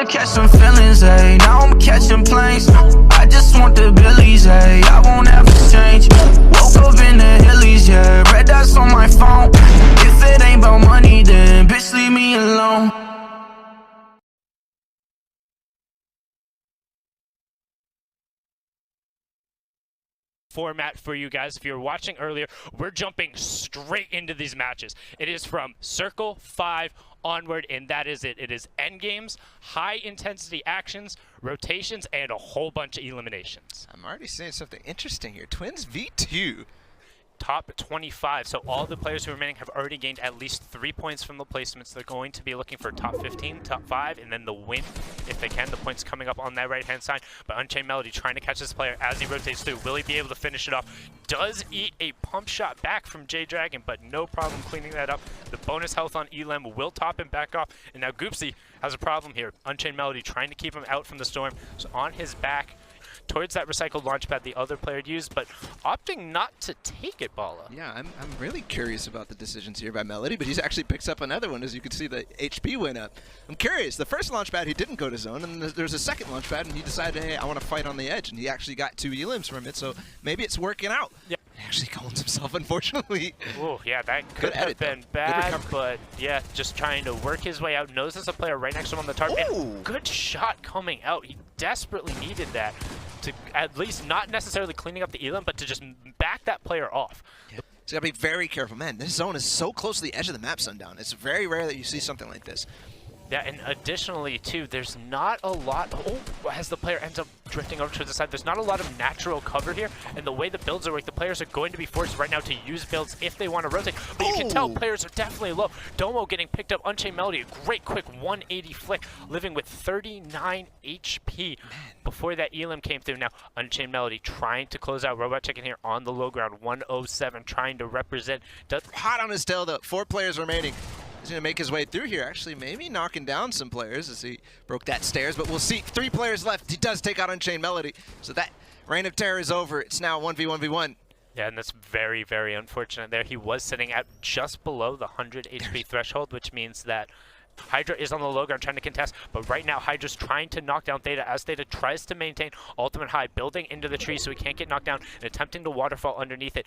to catch some feelings, ayy. Now I'm catching planes. I just want the billies, ayy. I won't ever change. Woke up in the hillies, yeah. Red dots on my phone. If it ain't about money, then bitch, leave me alone. Format for you guys. If you were watching earlier, we're jumping straight into these matches. It is from Circle 5 onward, and that is it. It is end games, high intensity actions, rotations, and a whole bunch of eliminations. I'm already seeing something interesting here. Twins V2. Top 25, so all the players who are remaining have already gained at least 3 points from the placements. They're going to be looking for top 15, top 5, and then the win, if they can. The points coming up on that right-hand side, but Unchained Melody trying to catch this player as he rotates through. Will he be able to finish it off? Does eat a pump shot back from J-Dragon, but no problem cleaning that up. The bonus health on Elam will top him back off, and now Goopsy has a problem here. Unchained Melody trying to keep him out from the storm, so on his back, towards that recycled launch pad the other player used, but opting not to take it, Bala. Yeah, I'm really curious about the decisions here by Melody, but he actually picks up another one. As you can see, the HP went up. I'm curious. The first launch pad, he didn't go to zone, and there's a second launch pad, and he decided, hey, I want to fight on the edge, and he actually got 2 elims from it, so maybe it's working out. Yeah. He actually calls himself, unfortunately. Oh, yeah, that could have been bad, but yeah, just trying to work his way out. Knows there's a player right next to him on the target. Good shot coming out. He desperately needed that to at least not necessarily cleaning up the elim, but to just back that player off. Yeah. So you gotta be very careful. Man, this zone is so close to the edge of the map, Sundown. It's very rare that you see something like this. Yeah, and additionally, too, there's not a lot... Oh, as the player ends up drifting over to the side, there's not a lot of natural cover here, and the way the builds are working, the players are going to be forced right now to use builds if they want to rotate, but you can tell players are definitely low. Domo getting picked up, Unchained Melody, a great quick 180 flick, living with 39 HP before that elim came through. Now, Unchained Melody trying to close out Robot Chicken here on the low ground, 107, trying to represent. Hot on his tail, though. 4 players remaining. He's going to make his way through here, actually, maybe knocking down some players as he broke that stairs, but we'll see. 3 players left. He does take out Unchained Melody, so that reign of terror is over. It's now 1v1v1. Yeah, and that's very, very unfortunate there. He was sitting at just below the 100 HP threshold, which means that Hydra is on the low ground trying to contest, but right now Hydra's trying to knock down Theta as Theta tries to maintain ultimate high, building into the tree so he can't get knocked down and attempting to waterfall underneath it.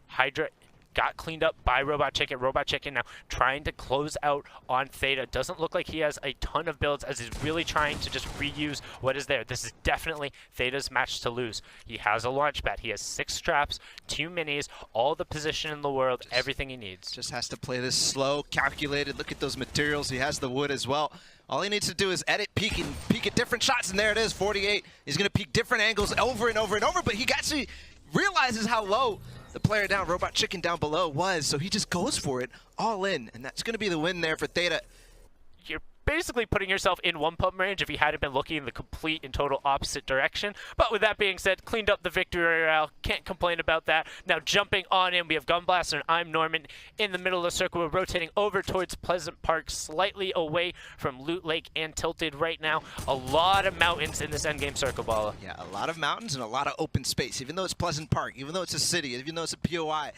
Hydra got cleaned up by Robot Chicken. Robot Chicken now trying to close out on Theta. Doesn't look like he has a ton of builds as he's really trying to just reuse what is there. This is definitely Theta's match to lose. He has a launch pad. He has 6 traps, 2 minis, all the position in the world, everything he needs. Just has to play this slow, calculated. Look at those materials. He has the wood as well. All he needs to do is edit, peek at different shots, and there it is, 48. He's going to peek different angles over and over and over, but he actually realizes how low the player down, Robot Chicken down below, was, so he just goes for it all in, and that's going to be the win there for Theta. You're basically putting yourself in one pump range if you hadn't been looking in the complete and total opposite direction. But with that being said, cleaned up the victory royale. Can't complain about that. Now jumping on in, we have Gunblaster and I'm Norman in the middle of the circle. We're rotating over towards Pleasant Park, slightly away from Loot Lake and Tilted right now. A lot of mountains in this endgame circle, Bala. Yeah, a lot of mountains and a lot of open space. Even though it's Pleasant Park, even though it's a city, even though it's a POI.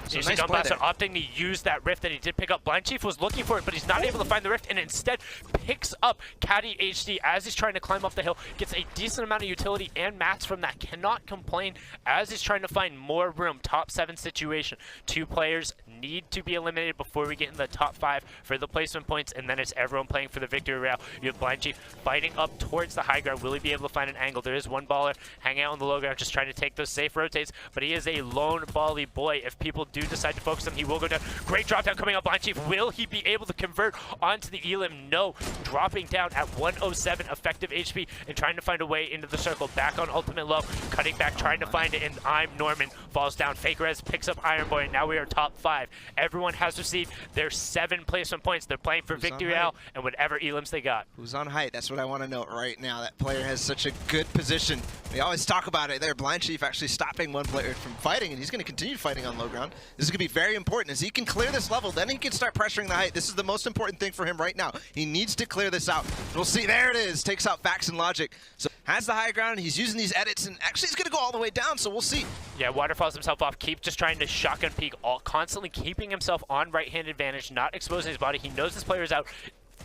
So you see Gunblaster opting to use that rift that he did pick up. Blind Chief was looking for it, but he's not able to find the rift, and instead picks up Caddy HD as he's trying to climb up the hill. Gets a decent amount of utility and mats from that. Cannot complain as he's trying to find more room. Top 7 situation. 2 players need to be eliminated before we get in the top 5 for the placement points, and then it's everyone playing for the victory royale. You have Blind Chief fighting up towards the high ground. Will he be able to find an angle? There is one baller hanging out on the low ground, just trying to take those safe rotates, but he is a lone bally boy. If people do decide to focus him, he will go down. Great drop down coming up, Blind Chief. Will he be able to convert onto the elim? No. Dropping down at 107 effective HP and trying to find a way into the circle. Back on ultimate low, cutting back, trying to find it, and I'm Norman falls down. Fake Res picks up Iron Boy, and now we are top 5. Everyone has received their 7 placement points. They're playing for victory royale and whatever elims they got. Who's on height? That's what I want to know right now. That player has such a good position. We always talk about it there. Blind Chief actually stopping one player from fighting, and he's going to continue fighting on low ground. This is going to be very important. As he can clear this level, then he can start pressuring the height. This is the most important thing for him right now. He needs to clear this out. We'll see. There it is. Takes out Facts and Logic. So has the high ground. He's using these edits, and actually he's going to go all the way down, so we'll see. Yeah, waterfalls himself off. Keep just trying to shotgun peek, constantly keeping himself on right-hand advantage, not exposing his body. He knows this player is out.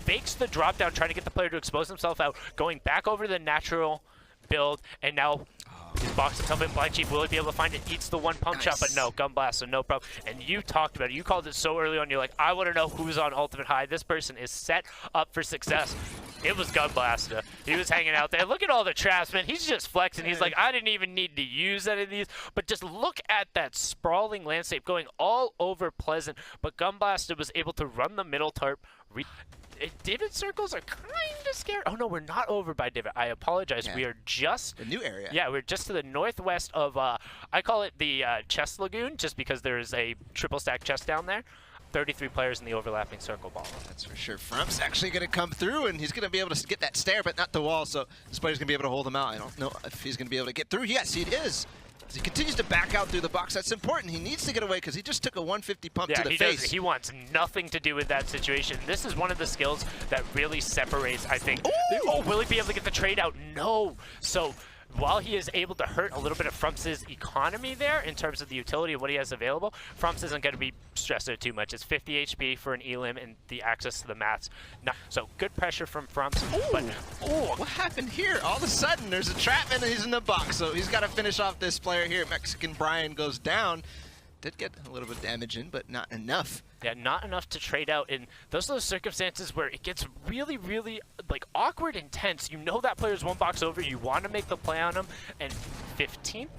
fakes the drop down, trying to get the player to expose himself out, going back over the natural build, and now he's boxed himself in. Blind Chief, will he be able to find it? Eats the one pump shot, but no, gun blast, so no problem. And you talked about it. You called it so early on. You're like, I want to know who's on ultimate high. This person is set up for success. It was Gun Blaster. He was hanging out there. Look at all the traps, man. He's just flexing. He's like, I didn't even need to use any of these. But just look at that sprawling landscape going all over Pleasant. But Gun Blaster was able to run the middle tarp. Divot circles are kind of scary. Oh, no, we're not over by Divot. I apologize. Yeah. We are just... the new area. Yeah, we're just to the northwest of... I call it the chest lagoon, just because there's a triple stack chest down there. 33 players in the overlapping circle ball. That's for sure. Frump's actually going to come through, and he's going to be able to get that stare, but not the wall, so this player's going to be able to hold him out. I don't know if he's going to be able to get through. Yes, he is. As he continues to back out through the box, that's important. He needs to get away because he just took a 150 pump to the face. He wants nothing to do with that situation. This is one of the skills that really separates, I think. Ooh! Oh, will he be able to get the trade out? No. So while he is able to hurt a little bit of Frump's economy there in terms of the utility of what he has available, Frump's isn't going to be stressed out too much. It's 50 HP for an elim and the access to the mats. So good pressure from Frump's. But what happened here? All of a sudden, there's a trap and he's in the box. So he's got to finish off this player here. Mexican Brian goes down. Did get a little bit of damage in, but not enough. Yeah, not enough to trade out. And those are those circumstances where it gets really, really like awkward and tense. You know that player's one box over. You want to make the play on him. And 15th,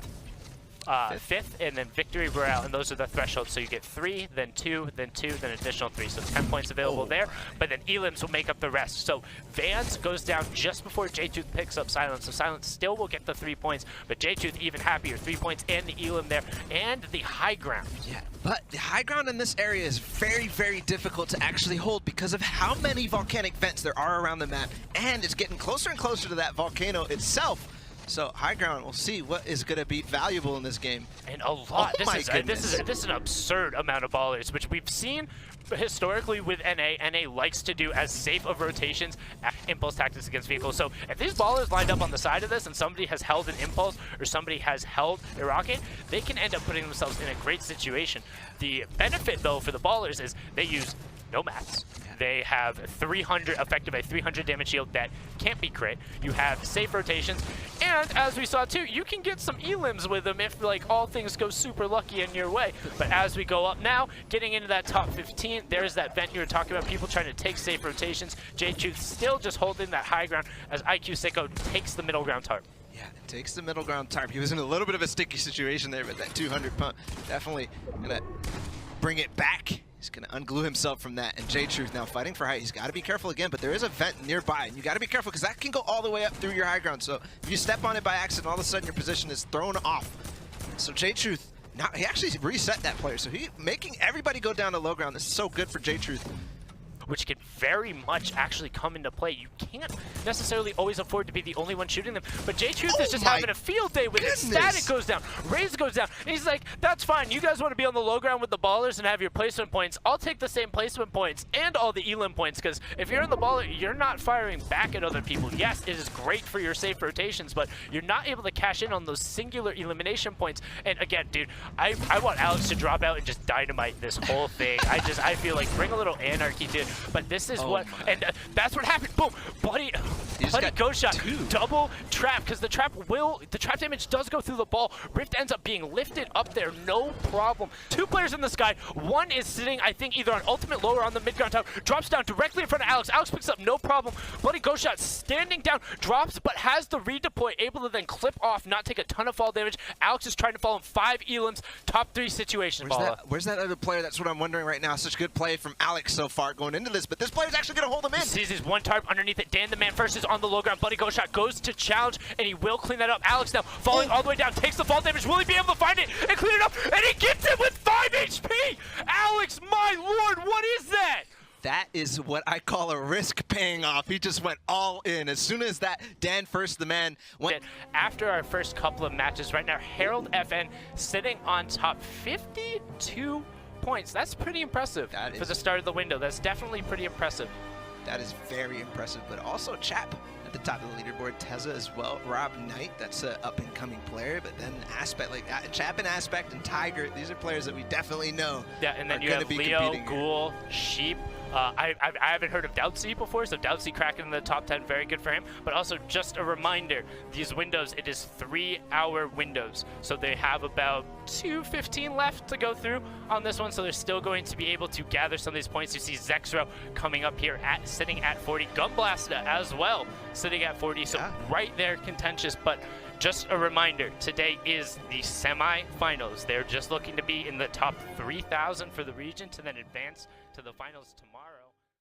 5th, and then victory royale. And those are the thresholds. So you get 3, then 2, then 2, then additional 3. So 10 points available there. But then elims will make up the rest. So Vans goes down just before J-Tooth picks up Silence. So Silence still will get the 3 points. But J-Tooth even happier. 3 points and the elim there. And the high ground. Yeah, but the high ground in this area is very, very difficult to actually hold because of how many volcanic vents there are around the map. And it's getting closer and closer to that volcano itself. So high ground, we'll see what is going to be valuable in this game. And a lot. This is an absurd amount of ballers, which we've seen historically with NA. NA likes to do as safe of rotations as impulse tactics against vehicles. So if these ballers lined up on the side of this and somebody has held an impulse or somebody has held a rocket, they can end up putting themselves in a great situation. The benefit, though, for the ballers is they use no mats. They have 300, effective a 300 damage shield that can't be crit. You have safe rotations, and as we saw too, you can get some elims with them if like all things go super lucky in your way. But as we go up now, getting into that top 15, there's that vent you were talking about, people trying to take safe rotations. J-Tooth still just holding that high ground as IQ Sicko takes the middle ground tarp. Yeah, it takes the middle ground tarp. He was in a little bit of a sticky situation there, but that 200 pump definitely gonna bring it back. He's going to unglue himself from that, and J-Truth now fighting for height. He's got to be careful again, but there is a vent nearby, and you got to be careful because that can go all the way up through your high ground. So if you step on it by accident, all of a sudden your position is thrown off. So J-Truth, now he actually reset that player, so he making everybody go down to low ground. This is so good for J-Truth. Which can very much actually come into play. You can't necessarily always afford to be the only one shooting them, but J-Truth is just having a field day with it. Static goes down, Raze goes down, and he's like, that's fine, you guys want to be on the low ground with the ballers and have your placement points. I'll take the same placement points and all the elim points, because if you're in the baller, you're not firing back at other people. Yes, it is great for your safe rotations, but you're not able to cash in on those singular elimination points. And again, dude, I want Alex to drop out and just dynamite this whole thing. I feel like bring a little anarchy, dude. But this is and that's what happened. Boom, buddy ghost shot, double trap, because the trap damage does go through the ball. Rift ends up being lifted up there, no problem. 2 players in the sky. One is sitting, I think, either on ultimate low or on the mid ground tower. Drops down directly in front of Alex. Alex picks up, no problem. Bloody ghost shot, standing down, drops, but has the redeploy, able to then clip off, not take a ton of fall damage. Alex is trying to fall in 5 elims, top 3 situation. Where's that other player? That's what I'm wondering right now. Such good play from Alex so far going into this, but this player's actually going to hold him in. He sees his one tarp underneath it. Dan the Man first is on the low ground. Bloody ghost shot goes to challenge, and he will clean that up. Alex now falling all the way down, takes the fall damage. Will he be able to find it and clean it up? And he gets it with 5 HP! Alex, my lord, what is that? That is what I call a risk paying off. He just went all in. As soon as that Dan First the Man went. After our first couple of matches right now, Harold FN sitting on top, 52 points. That's pretty impressive for the start of the window. That's definitely pretty impressive. That is very impressive, but also Chap at the top of the leaderboard, Tezza as well, Rob Knight, that's an up-and-coming player, but then Aspect, like Chap and Aspect and Tiger, these are players that we definitely know. Yeah, and then you have Leo, Ghoul, Sheep, I haven't heard of Doutsy before, so Doutsy cracking in the top 10, very good for him. But also, just a reminder, these windows, it is 3-hour windows. So they have about 2:15 left to go through on this one, so they're still going to be able to gather some of these points. You see Zexro coming up here, sitting at 40. Gunblasta as well, sitting at 40, so right there contentious. But just a reminder, today is the semi-finals. They're just looking to be in the top 3,000 for the region to then advance to the finals tomorrow.